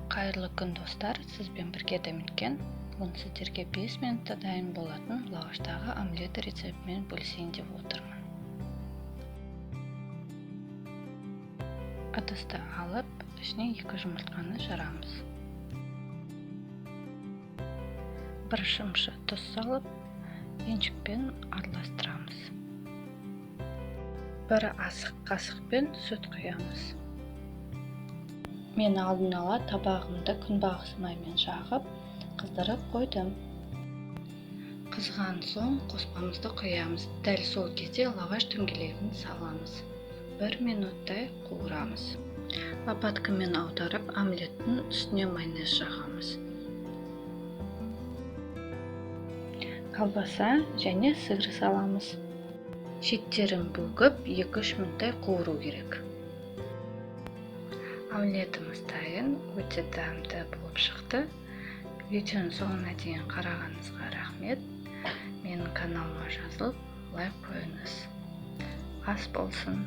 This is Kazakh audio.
Қайырлы күн достар, сізбен бірге Дәметкен. Бүгін сіздерге 5 минутта дайын болатын лаваштағы омлет рецептімен бөлісейін деп отырмын. Ыдысты алып, ішіне 2 жұмыртқаны жарамыз. 1 шымшы тұз салып, венчикпен араластырамыз. 1 асық қасықпен сүт құямыз. Мен алдын ала табағымды күнбағыс маймен жағып, қыздырып қойдым. Қызған соң қоспамызды құямыз. Дәл сол кезде лаваш дөңгелегін саламыз. 1 минуттай қуырамыз. Лопаткамен аударып, омлеттің үстіне майонез жағамыз. Колбаса және сыр саламыз. Шеттерін бүгіп 2-3 минуттай қуыру керек. Омлетіміз дайын, өте дәмді болып шықты. Видеоның соңына дейін қарағаныңызға рахмет. Менің каналыма жазылып, лайк қойыңыз. Ас болсын.